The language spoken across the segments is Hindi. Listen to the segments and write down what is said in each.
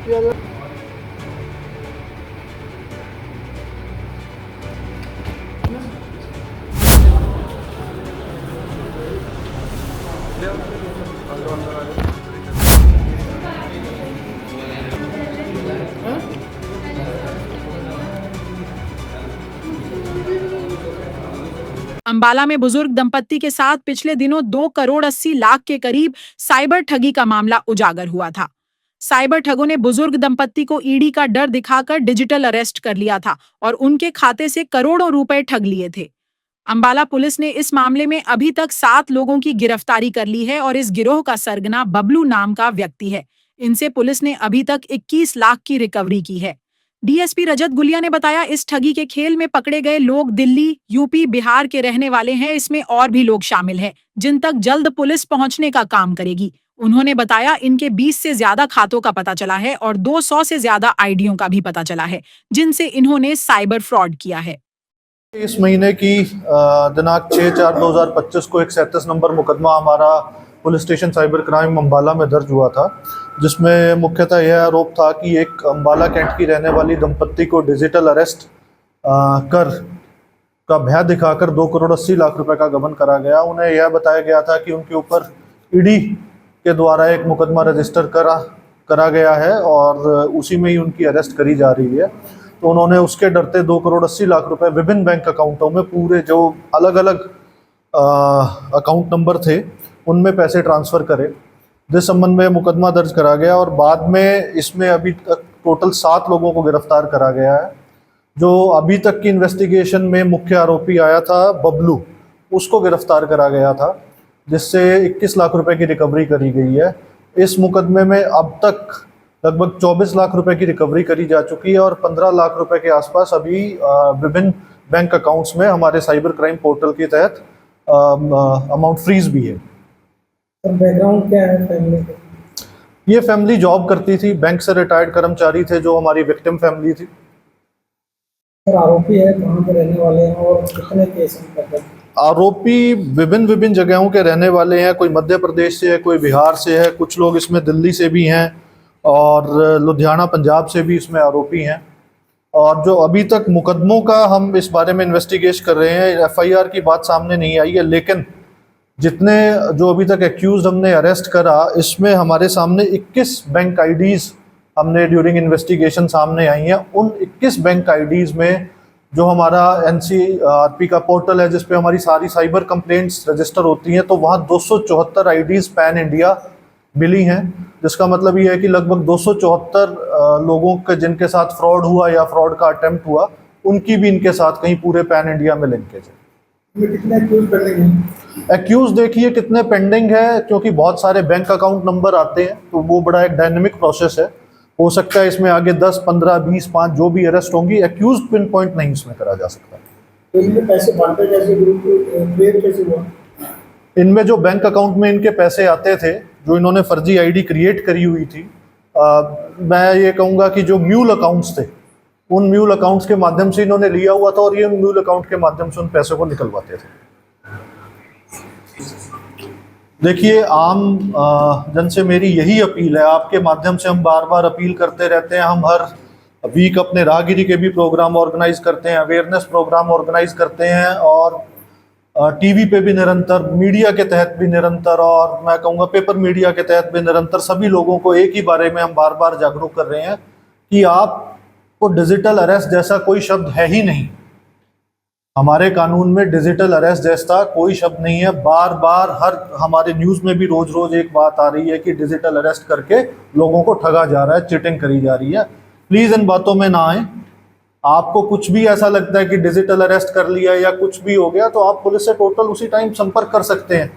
अंबाला में बुजुर्ग दंपत्ति के साथ पिछले दिनों 2 करोड़ 80 लाख के करीब साइबर ठगी का मामला उजागर हुआ था। साइबर ठगों ने बुजुर्ग दंपत्ति को ईडी का डर दिखाकर डिजिटल अरेस्ट कर लिया था और उनके खाते से करोड़ों रुपए ठग लिए थे। अंबाला पुलिस ने इस मामले में अभी तक 7 लोगों की गिरफ्तारी कर ली है और इस गिरोह का सरगना बबलू नाम का व्यक्ति है। इनसे पुलिस ने अभी तक 21 लाख की रिकवरी की है। डीएसपी रजत गुलिया ने बताया, इस ठगी के खेल में पकड़े गए लोग दिल्ली, यूपी, बिहार के रहने वाले हैं। इसमें और भी लोग शामिल हैं, जिन तक जल्द पुलिस पहुंचने का काम करेगी। उन्होंने बताया, इनके 20 से ज्यादा खातों का पता चला है और 200 से ज्यादा आईडियों का भी पता चला है, जिनसे इन्होंने साइबर फ्रॉड किया है। इस महीने की दिनांक 6/4/2025 को एक 37 नंबर मुकदमा हमारा police station cyber crime Ambala में दर्ज हुआ था, जिसमें मुख्यतः यह आरोप था कि एक अंबाला कैंट की रहने वाली दंपत्ति को डिजिटल अरेस्ट कर का भय दिखाकर 2 करोड़ 80 लाख रुपए का गबन करा गया। उन्हें यह बताया गया था कि उनके ऊपर ईडी के द्वारा एक मुकदमा रजिस्टर करा गया है और उसी में ही उनकी अरेस्ट करी जा रही है। तो उन्होंने उसके डरते 2 करोड़ 80 लाख रुपए विभिन्न बैंक अकाउंटों में, पूरे जो अलग अलग अकाउंट नंबर थे उनमें पैसे ट्रांसफ़र करे, जिस संबंध में मुकदमा दर्ज करा गया और बाद में इसमें अभी तक टोटल 7 लोगों को गिरफ्तार करा गया है। जो अभी तक की इन्वेस्टिगेशन में मुख्य आरोपी आया था बबलू, उसको गिरफ्तार करा गया था, जिससे 21 लाख रुपए की रिकवरी करी गई है। इस मुकदमे में अब तक लगभग 24 लाख रुपए की रिकवरी करी जा चुकी है और 15 लाख रुपए के आसपास अभी विभिन्न बैंक अकाउंट्स में हमारे साइबर क्राइम पोर्टल के तहत अमाउंट फ्रीज भी है। बैकग्राउंड क्या है फैमिली का? ये फैमिली जॉब करती थी, बैंक से रिटायर्ड कर्मचारी थे जो हमारी विक्टिम फैमिली थी। सर, आरोपी है कहाँ के रहने वाले हैं और कितने केस में पकड़े? आरोपी विभिन्न जगहों के रहने वाले हैं, कोई मध्य प्रदेश से है, कोई बिहार से है, कुछ लोग इसमें दिल्ली से भी हैं और लुधियाना पंजाब से भी इसमें आरोपी हैं। और जो अभी तक मुकदमों का हम इस बारे में इन्वेस्टिगेट कर रहे हैं, एफआईआर की बात सामने नहीं आई है, लेकिन जितने जो अभी तक एक्यूज हमने अरेस्ट करा, इसमें हमारे सामने 21 बैंक आईडीज़ हमने ड्यूरिंग इन्वेस्टिगेशन सामने आई हैं। उन 21 बैंक आईडीज़ में जो हमारा एनसीआरपी का पोर्टल है, जिस पे हमारी सारी साइबर कंप्लेंट्स रजिस्टर होती हैं, तो वहाँ 274 आईडीज़ पैन इंडिया मिली हैं, जिसका मतलब ये है कि लगभग 274 लोगों के जिनके साथ फ्रॉड हुआ या फ्रॉड का अटेम्प्ट हुआ, उनकी भी इनके साथ कहीं पूरे पैन इंडिया में लिंकेज है। कितने एक्यूज पेंडिंग हैं? एक्यूज देखिए कितने पेंडिंग है, क्योंकि बहुत सारे बैंक अकाउंट नंबर आते हैं, तो वो बड़ा एक डायनेमिक प्रोसेस है। हो सकता है इसमें आगे 10, 15, 20, 5 जो भी अरेस्ट होंगी, एक्यूज पिन पॉइंट नहीं इसमें करा जा सकता। तो इनमें पैसे बांटे कैसे, ग्रुप क्रिएट कैसे हुआ? इनमें जो बैंक अकाउंट में इनके पैसे आते थे, जो इन्होंने फर्जी आईडी क्रिएट करी हुई थी, मैं ये कहूँगा कि जो म्यूल अकाउंट्स थे, उन म्यूल अकाउंट्स के माध्यम से इन्होंने लिया हुआ था और ये उन म्यूल अकाउंट के माध्यम से उन पैसों को निकलवाते थे। देखिए, आम जन से मेरी यही अपील है, आपके माध्यम से हम बार बार अपील करते रहते हैं। हम हर वीक अपने राहगिरी के भी प्रोग्राम ऑर्गेनाइज करते हैं, अवेयरनेस प्रोग्राम ऑर्गेनाइज करते हैं और टीवी पे भी निरंतर, मीडिया के तहत भी निरंतर, और मैं कहूँगा पेपर मीडिया के तहत भी निरंतर सभी लोगों को एक ही बारे में हम बार बार जागरूक कर रहे हैं कि आपको डिजिटल अरेस्ट जैसा कोई शब्द है ही नहीं। हमारे कानून में डिजिटल अरेस्ट जैसा कोई शब्द नहीं है। बार बार हर हमारे न्यूज़ में भी रोज रोज एक बात आ रही है कि डिजिटल अरेस्ट करके लोगों को ठगा जा रहा है, चीटिंग करी जा रही है। प्लीज़ इन बातों में ना आए। आपको कुछ भी ऐसा लगता है कि डिजिटल अरेस्ट कर लिया या कुछ भी हो गया, तो आप पुलिस से टोटल उसी टाइम संपर्क कर सकते हैं।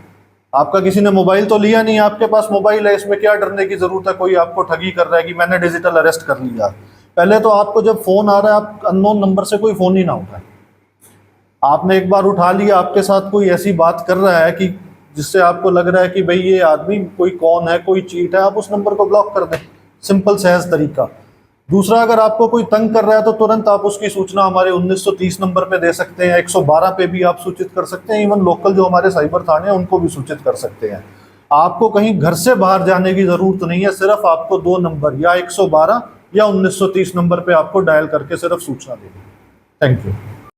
आपका किसी ने मोबाइल तो लिया नहीं, आपके पास मोबाइल है, इसमें क्या डरने की ज़रूरत है कोई आपको ठगी कर रहा है कि मैंने डिजिटल अरेस्ट कर लिया। पहले तो आपको जब फ़ोन आ रहा है, आप अननोन नंबर से कोई फ़ोन ही ना उठाए। आपने एक बार उठा लिया, आपके साथ कोई ऐसी बात कर रहा है कि जिससे आपको लग रहा है कि भाई ये आदमी कोई कौन है, कोई चीट है, आप उस नंबर को ब्लॉक कर दें। सिंपल सहज तरीका। दूसरा, अगर आपको कोई तंग कर रहा है तो तुरंत आप उसकी सूचना हमारे 1930 नंबर पे दे सकते हैं, 112 पे भी आप सूचित कर सकते हैं। इवन लोकल जो हमारे साइबर थाने हैं उनको भी सूचित कर सकते हैं। आपको कहीं घर से बाहर जाने की ज़रूरत नहीं है, सिर्फ आपको 2 नंबर या 112 या 1930 नंबर पे आपको डायल करके सिर्फ सूचना देनी है। Thank you.